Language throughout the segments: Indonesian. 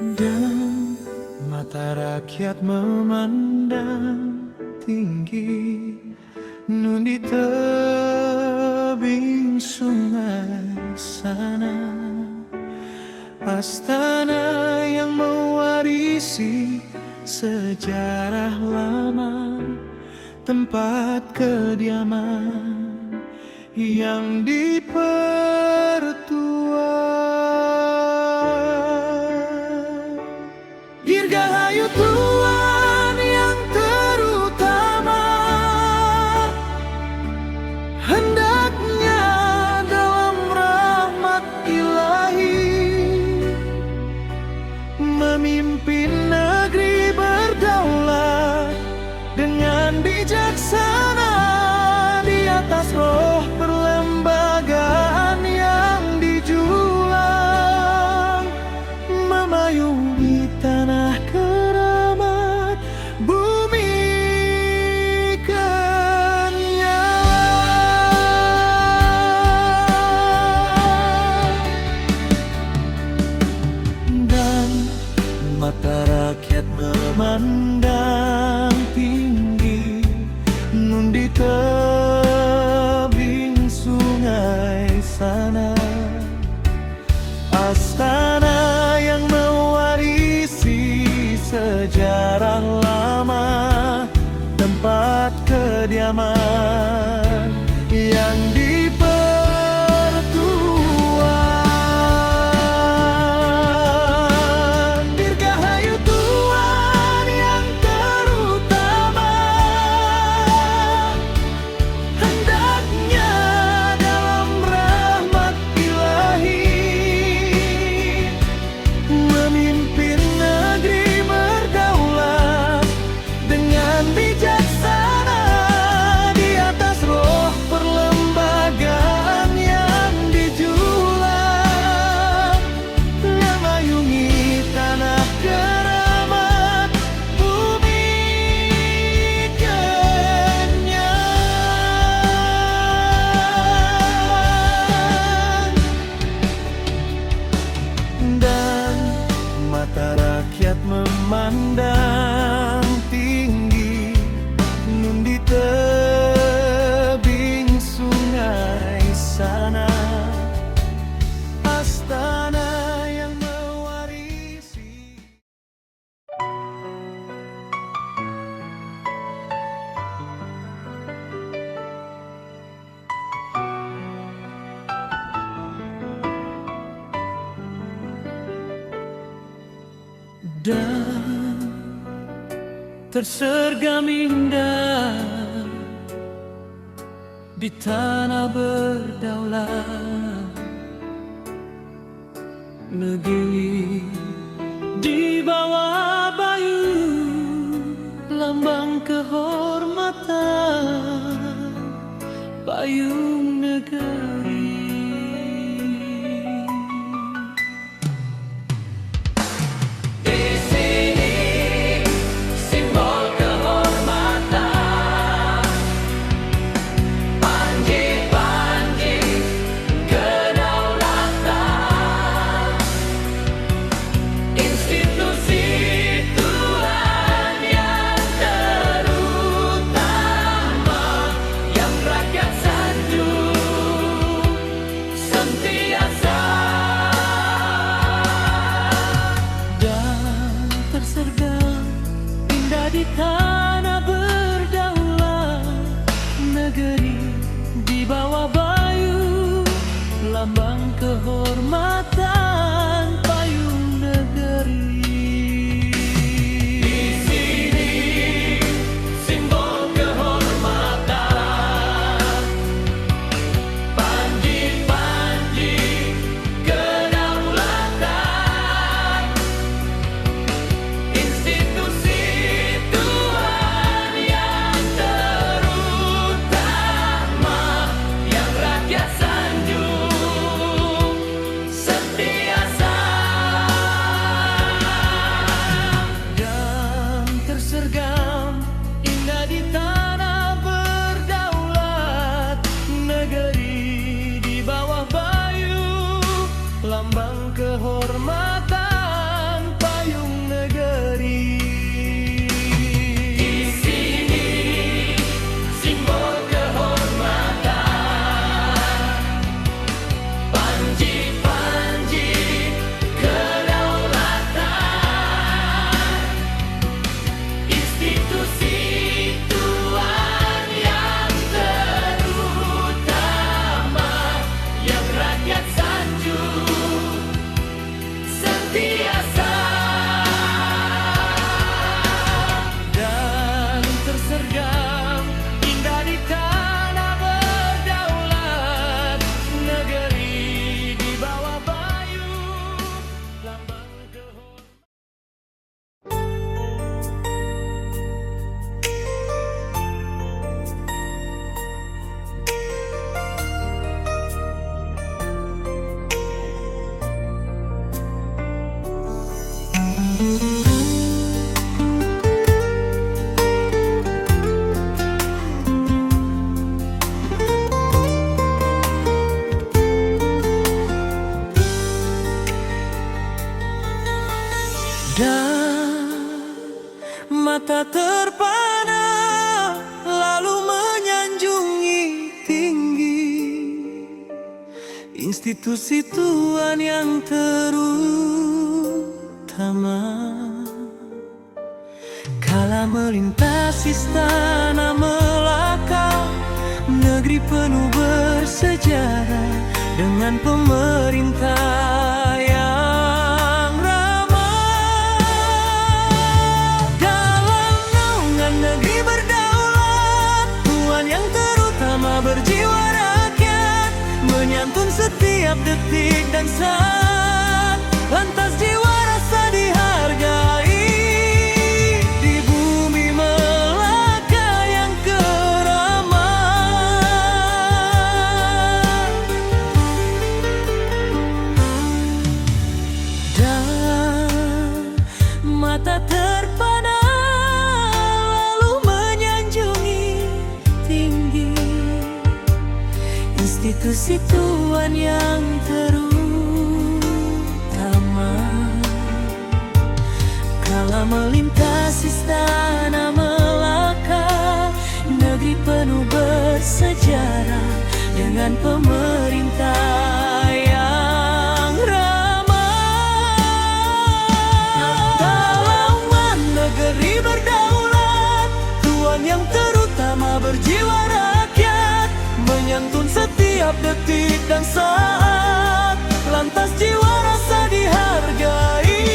Dan mata rakyat memandang tinggi nun di tebing sungai sana, astana yang mewarisi sejarah lama, tempat kediaman yang dipertua. Dirgahayu Tuhan yang terutama, hendaknya dalam rahmat ilahi memimpin negeri berdaulat dengan bijaksana di atas roh perlembagaan yang dijulang, memayungi tanah keramat bumi kenyang. Dan mata rakyat memandang tinggi nun di tebing sungai sana, astana yang mewarisi sejarah lama, tempat kediaman yang dipertua. Dirgahayu Tuhan yang terutama, hendaknya dalam rahmat ilahi memimpin negeri berdaulat dengan bijaksana di atas roh perlembagaan yang dijulang, memayungi tanah keramat bumi kenyang. Dan mata rakyat memandang tinggi nun di tebing sungai sana, astana yang mewarisi. Dan tersergam indah di tanah berdaulat, negeri di bawah bayu, lambang kehormatan payung negeri. Di tanah berdaulat, negeri di bawah bayu, lambang kehormatan payung negeri. Di sini simbol kehormatan, panji-panji kedaulatan, institusi terutama yang rakyat sanjung. Dan mata terpana lalu menyanjungi tinggi institusi Tuhan yang terutama. Kala melintasi istana Melaka, negeri penuh bersejarah dengan pemerintah yang ramah. Dalam naungan negeri berdaulat, Tuhan yang terutama berjiwa rakyat, menyantun setiap detik dan saat, lantas jiwa rasa dihargai. Di bumi Melaka yang keramat, dan mata terpana lalu menyanjungi tinggi institusi Tuhan yang terutama. Kala melintasi istana Melaka, negeri penuh bersejarah dengan pemerintah yang ramah. Dalam negeri berdaulat, Tuhan yang terutama berjiwa rakyat, menyantun setiap detik dan saat, lantas jiwa rasa dihargai.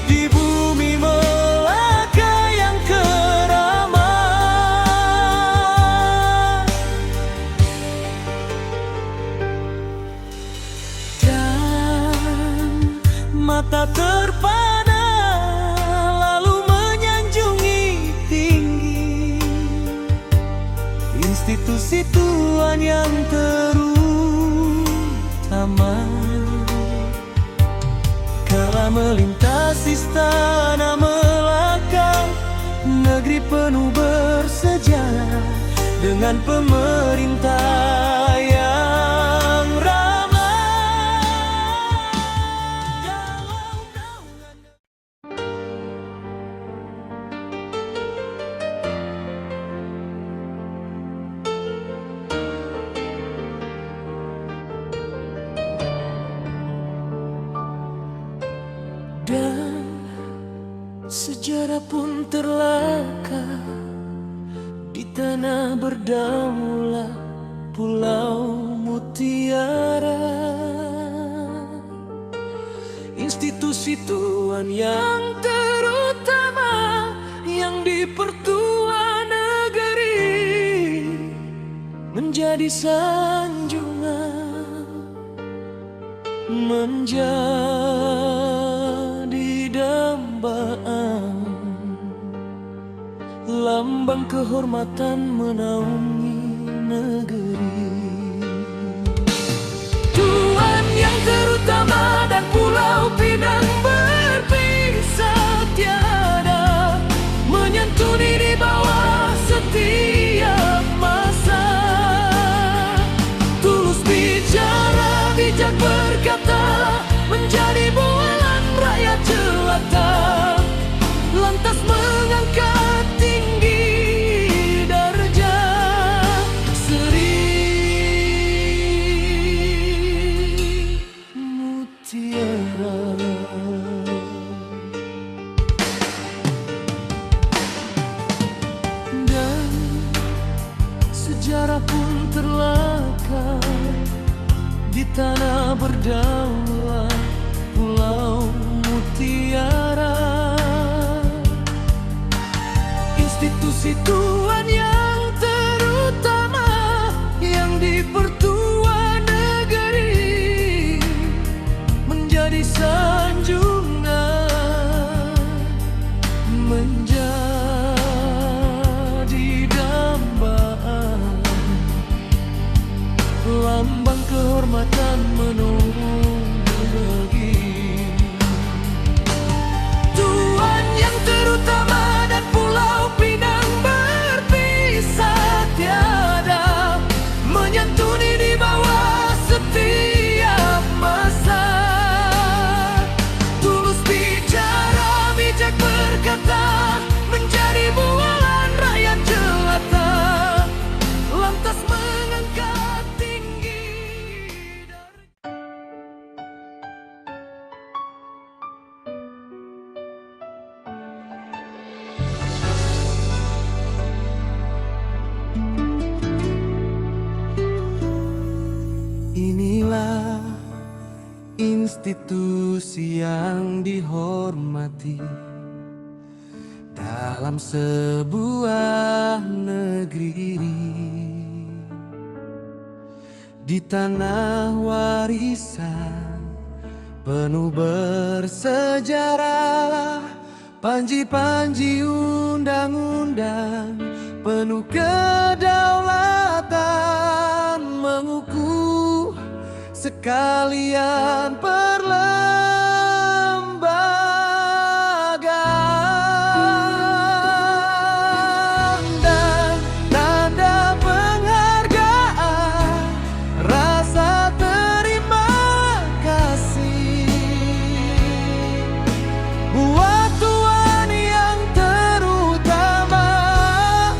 Di bumi Melaka yang keramat, dan mata terpana lalu menyanjungi tinggi institusi Tuhan yang terutama. Kala melintasi istana Melaka, negeri penuh bersejarah dengan pemerintah yang ramah. Dalam naungan dan sejarah pun terlakar di tanah berdaulat Pulau Mutiara. Institusi Tuhan yang terutama yang di pertua negeri menjadi sanjungan, menjadi dambaan, lambang kehormatan menaungi negeri. Tuhan yang terutama dan Pulau Pinang berpisah tiada, menyantuni di bawah setiap masa. Tulus bicara, bijak berkata, menjadi bualan rakyat jelata, lantas mengangkat tinggi darjah Sri Mutiara. Dan sejarah pun terlakar di tanah berdaulat Pulau Mutiara. Institusi Tuhan yang terutama yang di pertua negeri menjadi sanjungan, menjadi dambaan, lambang kehormatan menunggu institusi yang dihormati dalam sebuah negeri, di tanah warisan penuh bersejarah, panji-panji undang-undang penuh kedaulatan, mengukuh sekalian perlembagaan dan tanda penghargaan, rasa terima kasih buat Tuhan yang terutama,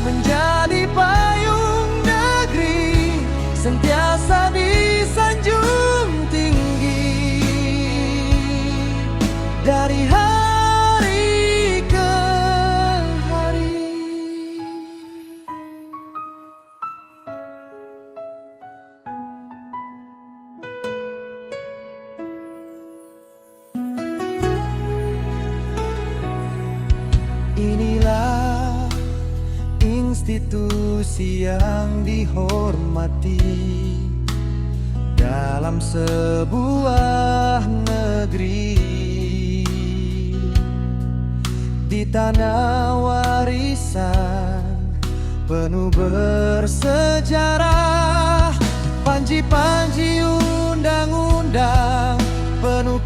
menjadi payung negeri sentiasa disanjung tinggi dari hari ke hari. Inilah institusi yang dihormati dalam sebuah negeri, di tanah warisan penuh bersejarah, panji-panji undang-undang penuh